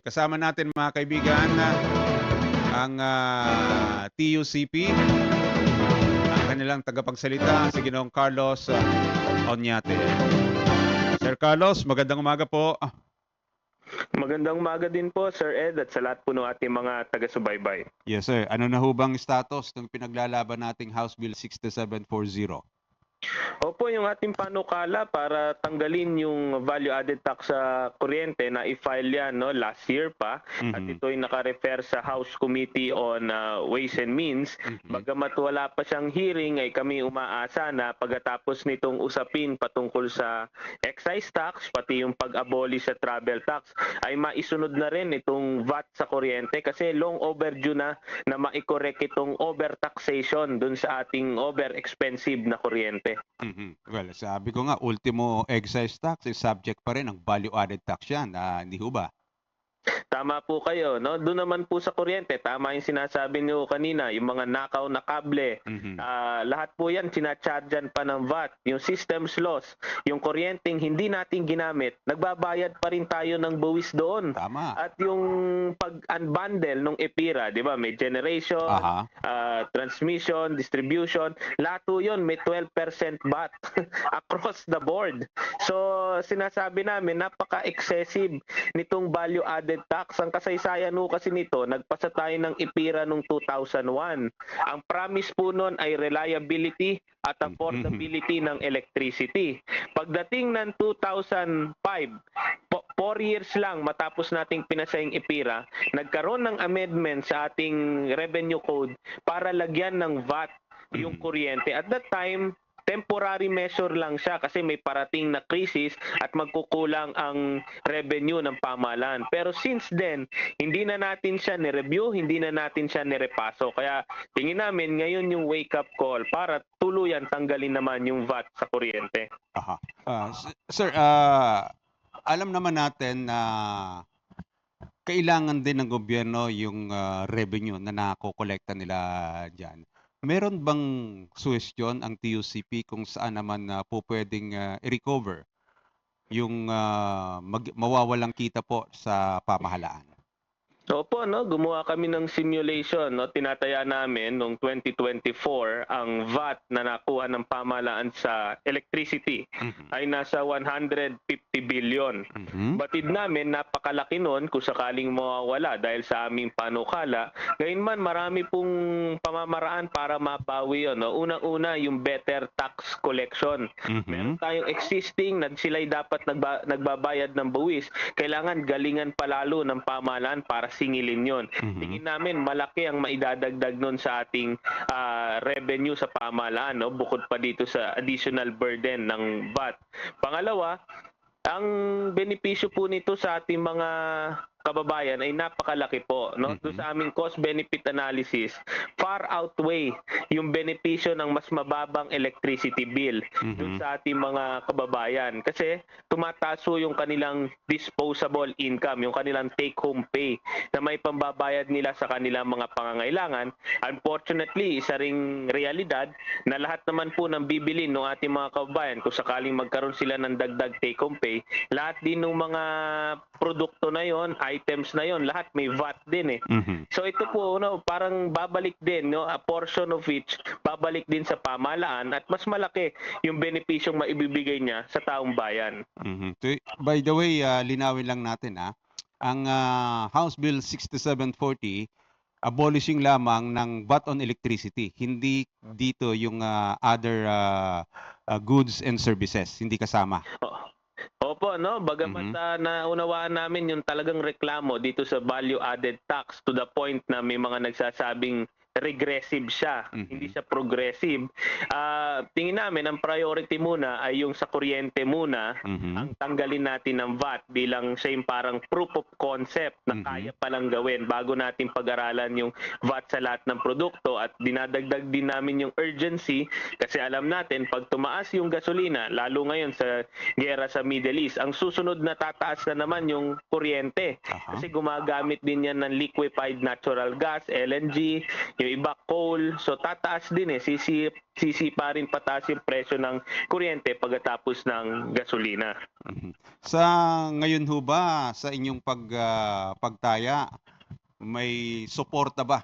Kasama natin mga kaibigan ang TUCP, ang kanilang tagapagsalita, si Ginoong Carlos Oñate. Sir Carlos, magandang umaga po. Magandang umaga din po, Sir Ed, at sa lahat po ng ating mga taga-subaybay. Yes sir, ano na ho bang status ng pinaglalaban nating House Bill 6740? Opo, yung ating panukala para tanggalin yung value-added tax sa kuryente na i-file yan last year pa. At ito ay naka-refer sa House Committee on Ways and Means. Bagamat wala pa siyang hearing, ay kami umaasa na pagkatapos nitong usapin patungkol sa excise tax, pati yung pag-abolish sa travel tax, ay maisunod na rin itong VAT sa kuryente kasi long overdue na ma-correct itong overtaxation dun sa ating over-expensive na kuryente. Well, sabi ko nga, ultimo excise tax is subject pa rin ang value-added tax yan. Hindi ho ba? Tama po kayo, no? Doon naman po sa kuryente, tama yung sinasabi niyo kanina, yung mga nakaw na kable, lahat po yan sinachargean pa ng VAT. Yung systems loss, yung kuryenteng hindi natin ginamit, nagbabayad pa rin tayo ng buwis doon. Tama. At yung pag-unbundle ng EPIRA, di ba, may generation, transmission, distribution, lahat po yun may 12% VAT across the board. So, sinasabi namin, napaka-excessive nitong value-added tax. Ang kasaysayan ho kasi nito, nagpasa tayo ng EPIRA noong 2001. Ang promise po nun ay reliability at affordability ng electricity. Pagdating ng 2005, 4 years lang matapos nating pinasa yung EPIRA, nagkaroon ng amendment sa ating revenue code para lagyan ng VAT yung kuryente. At that time, temporary measure lang siya kasi may parating na krisis at magkukulang ang revenue ng pamahalaan. Pero since then, hindi na natin siya ni-review, hindi na natin siya ni-repaso. Kaya tingin namin ngayon yung wake-up call para tuluyan tanggalin naman yung VAT sa kuryente. Sir, alam naman natin na kailangan din ng gobyerno yung revenue na nakokolekta nila dyan. Meron bang suhestyon ang TUCP kung saan naman po pwedeng i-recover yung mawawalang kita po sa pamahalaan? Opo, gumawa kami ng simulation, tinataya namin noong 2024 ang VAT na nakuha ng pamahalaan sa electricity ay nasa 150 billion. Batid namin napakalaki noon kung sakaling mawawala dahil sa aming panukala. Gayunman marami pong pamamaraan para mabawi 'yon. Unang-una yung better tax collection. Meron tayong existing na sila'y dapat nagbabayad ng buwis. Kailangan galingan palalo ng pamahalaan para singilin yon. Tingin namin malaki ang maidadagdag nun sa ating revenue sa pamahalaan, bukod pa dito sa additional burden ng VAT. Pangalawa, ang benepisyo po nito sa ating mga kababayan ay napakalaki po. Doon sa aming cost-benefit analysis, far outweigh yung benepisyo ng mas mababang electricity bill doon sa ating mga kababayan. Kasi tumataas yung kanilang disposable income, yung kanilang take-home pay na may pambabayad nila sa kanilang mga pangangailangan. Unfortunately, isa ring realidad na lahat naman po ng bibilin ng ating mga kababayan, kung sakaling magkaroon sila ng dagdag take-home pay, lahat din ng mga produkto na yon, items na yon, lahat may VAT din eh. So ito po, parang babalik din, a portion of which babalik din sa pamahalaan at mas malaki yung benepisyong maibibigay niya sa taong bayan. By the way, linawin lang natin ang House Bill 6740 abolishing lamang ng VAT on electricity, hindi dito yung other goods and services, hindi kasama. Opo, bagamat naunawaan namin yung talagang reklamo dito sa value-added tax to the point na may mga nagsasabing regressive siya, hindi siya progressive. Tingin namin ang priority muna ay yung sa kuryente muna, ang tanggalin natin ng VAT bilang siya yung parang proof of concept na kaya palang gawin bago natin pag-aralan yung VAT sa lahat ng produkto. At dinadagdag din namin yung urgency kasi alam natin pag tumaas yung gasolina, lalo ngayon sa giyera sa Middle East, ang susunod na tataas na naman yung kuryente. Kasi gumagamit din yan ng liquefied natural gas, LNG, yung yung iba coal, so tataas din sisipa rin pataas yung presyo ng kuryente pagkatapos ng gasolina. Sa ngayon ho ba, sa inyong pagtaya, may suporta ba?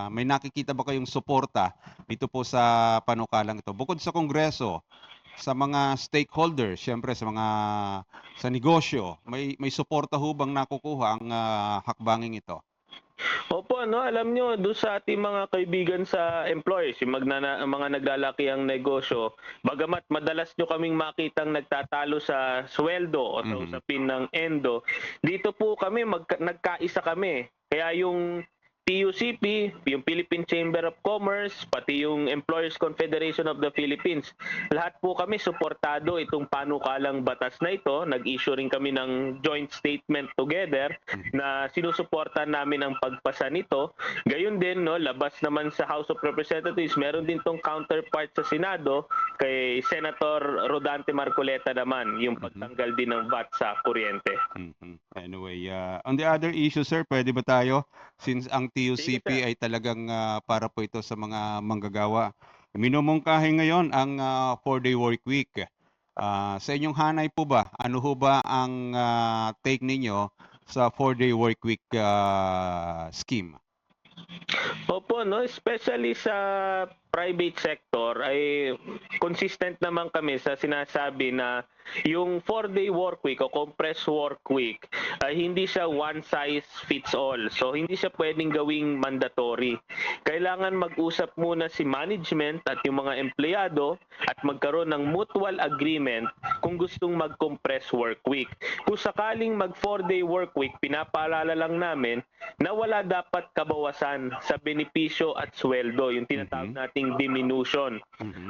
May nakikita ba kayong suporta dito po sa panukalang ito? Bukod sa Kongreso, sa mga stakeholders, syempre sa negosyo, may suporta ho bang nakukuha ang hakbanging ito? Opo, alam nyo, doon sa ating mga kaibigan sa employers, yung mga naglalaki ang negosyo, bagamat madalas nyo kaming makitang nagtatalo sa sweldo o sa usapin ng endo, dito po kami, nagkaisa kami. Kaya yung TUCP, yung Philippine Chamber of Commerce, pati yung Employers Confederation of the Philippines, lahat po kami suportado itong panukalang batas na ito. Nag-issue rin kami ng joint statement together na sinusuporta namin ang pagpasa nito. Gayon din, labas naman sa House of Representatives, meron din tong counterpart sa Senado kay Senator Rodante Marcoleta naman, yung pagtanggal din ng VAT sa kuryente. Anyway, on the other issue, sir, pwede ba tayo? Since ang TUCP ay talagang para po ito sa mga manggagawa. Minumungkahi ngayon ang 4-day work week. Sa inyong hanay po ba, ano ho ba ang take ninyo sa 4-day work week scheme? Opo, especially sa private sector ay consistent naman kami sa sinasabi na yung 4-day work week o compressed work week ay hindi siya one size fits all. So hindi siya pwedeng gawing mandatory. Kailangan mag-usap muna si management at yung mga empleyado at magkaroon ng mutual agreement kung gustong mag-compress work week. Kung sakaling mag 4-day work week, pinapaalala lang namin na wala dapat kabawasan sa benepisyo at sweldo, yung tinatawag nating diminution.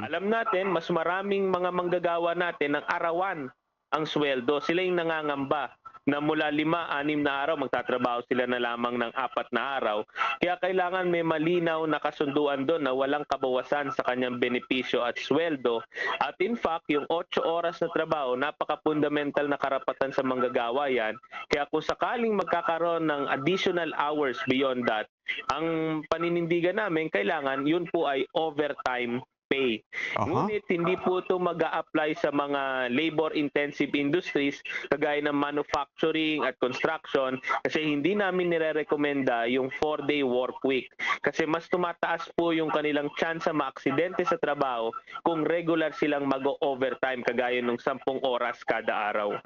Alam natin, mas maraming mga manggagawa natin ng arawan ang sweldo. Sila yung nangangamba na mula 5-6 na araw, magtatrabaho sila na lamang ng 4 na araw. Kaya kailangan may malinaw na kasunduan doon na walang kabawasan sa kanyang benepisyo at sweldo. At in fact, yung 8 oras na trabaho, napaka-fundamental na karapatan sa manggagawa yan. Kaya kung sakaling magkakaroon ng additional hours beyond that, ang paninindigan namin, kailangan yun po ay overtime pay. Ngunit hindi po ito mag-a-apply sa mga labor-intensive industries kagaya ng manufacturing at construction kasi hindi namin nire-recommenda yung 4-day work week kasi mas tumataas po yung kanilang chance sa maaksidente sa trabaho kung regular silang mag-overtime kagaya ng 10 oras kada araw.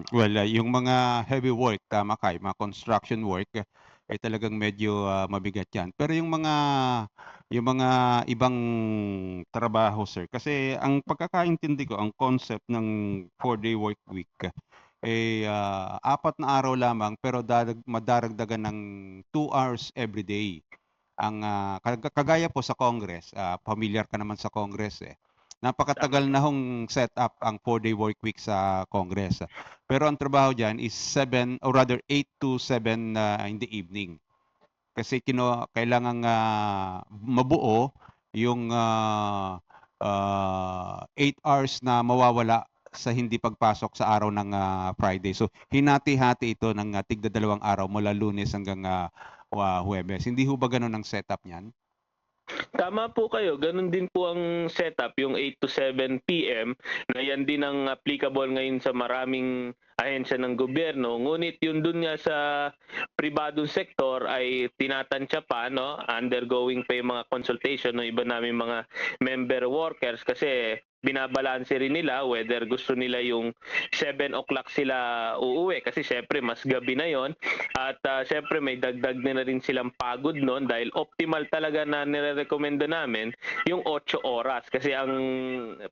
Well, yung mga heavy work, tama kayo, mga construction work, ay talagang medyo mabigat yan. Pero yung mga ibang trabaho, sir, kasi ang pagkakaintindi ko, ang concept ng 4-day work week, eh 4 na araw lamang pero madaragdagan ng 2 hours every day. Ang kagaya po sa Congress, familiar ka naman sa Congress eh. Napakatagal na hong set up ang 4-day work week sa Congress. Pero ang trabaho diyan is 7 or rather 8 to 7 in the evening. Kasi kailangang mabuo yung 8 hours na mawawala sa hindi pagpasok sa araw ng Friday. So hinati-hati ito ng tigda 2 araw mula Lunes hanggang Huwebes. Hindi ho ba ganun ang setup niyan? Tama po kayo. Ganun din po ang setup, yung 8 to 7 p.m. na yan din ang applicable ngayon sa maraming ahensya ng gobyerno. Ngunit yun dun nga sa pribadong sektor ay tinatansya pa, undergoing pa yung mga consultation ng iba namin mga member workers kasi binabalanse rin nila whether gusto nila yung 7 o'clock sila uuwi kasi syempre mas gabi na yon at syempre may dagdag na rin silang pagod noon dahil optimal talaga na nire-recommenda namin yung 8 oras kasi ang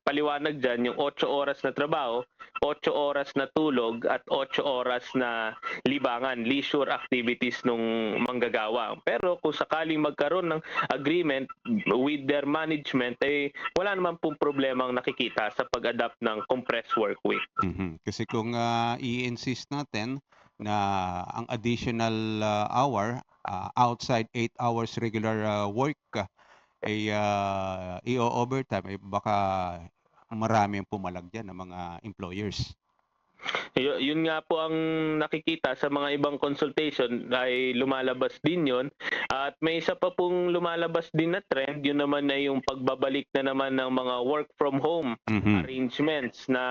paliwanag dyan yung 8 oras na trabaho, 8 oras na tulog at 8 oras na libangan, leisure activities nung manggagawa. Pero kung sakaling magkaroon ng agreement with their management ay wala naman pong problemang nakikita sa pag-adapt ng compressed work week. Kasi kung i-insist natin na ang additional hour outside 8 hours regular work ay i-overtime, ay baka marami ang pumalag dyan ng mga employers. Yun nga po ang nakikita sa mga ibang consultation ay lumalabas din yun. At may isa pa pong lumalabas din na trend, yun naman na yung pagbabalik na naman ng mga work from home Mhm. arrangements na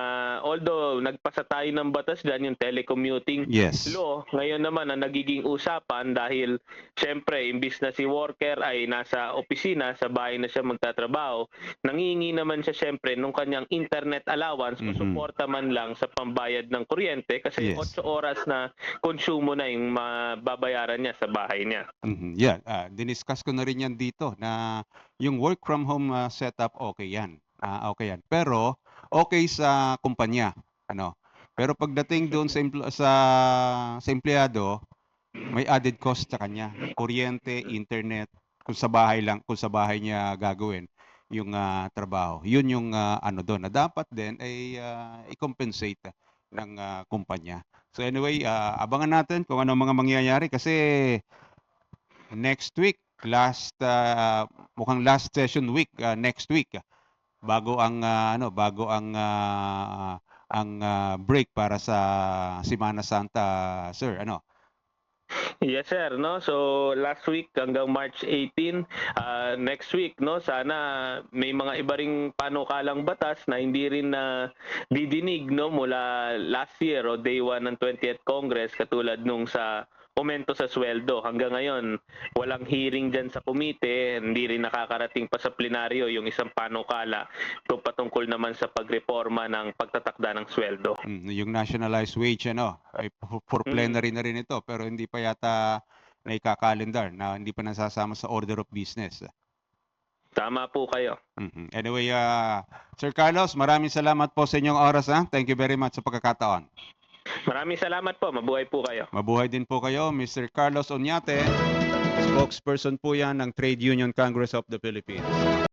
although nagpasa tayo ng batas dyan, yung telecommuting Yes. law, ngayon naman ang nagiging usapan dahil syempre imbis na si worker ay nasa opisina, sa bahay na siya magtatrabaho, nangingi naman siya syempre nung kanyang internet allowance o Mhm. suporta man lang sa pambayad ng kuryente kasi Yes. 8 oras na konsumo na yung mababayaran niya sa bahay niya. Mhm, yan, diniscuss ko na rin yan dito na yung work from home, setup, okay yan, okay yan. Pero okay sa kumpanya, ano. Pero pagdating doon sa empleyado, may added cost sa kanya, kuryente, internet, kung sa bahay niya gagawin yung, trabaho. Yun yung, ano dun na dapat din ay, i-compensate ng, kumpanya. So anyway, abangan natin kung ano mga mangyayari kasi next week, mukhang last session week, next week, bago ang break para sa Semana Santa, sir, ano? Yes sir, no. So last week hanggang March 18, next week no, sana may mga iba ring panukalang batas na hindi rin na didinig no mula last year o day 1 ng 20th Congress katulad nung sa aumento sa sweldo. Hanggang ngayon, walang hearing dyan sa komite, hindi rin nakakarating pa sa plenaryo yung isang panukala kung patungkol naman sa pagreforma ng pagtatakda ng sweldo. Yung nationalized wage ano, ay for plenary na rin ito pero hindi pa yata naikakalendar na hindi pa nasasama sa order of business. Tama po kayo. Anyway, Sir Carlos, maraming salamat po sa inyong oras. Thank you very much sa pagkakataon. Maraming salamat po. Mabuhay po kayo. Mabuhay din po kayo, Mr. Carlos Oñate. Spokesperson po yan ng Trade Union Congress of the Philippines.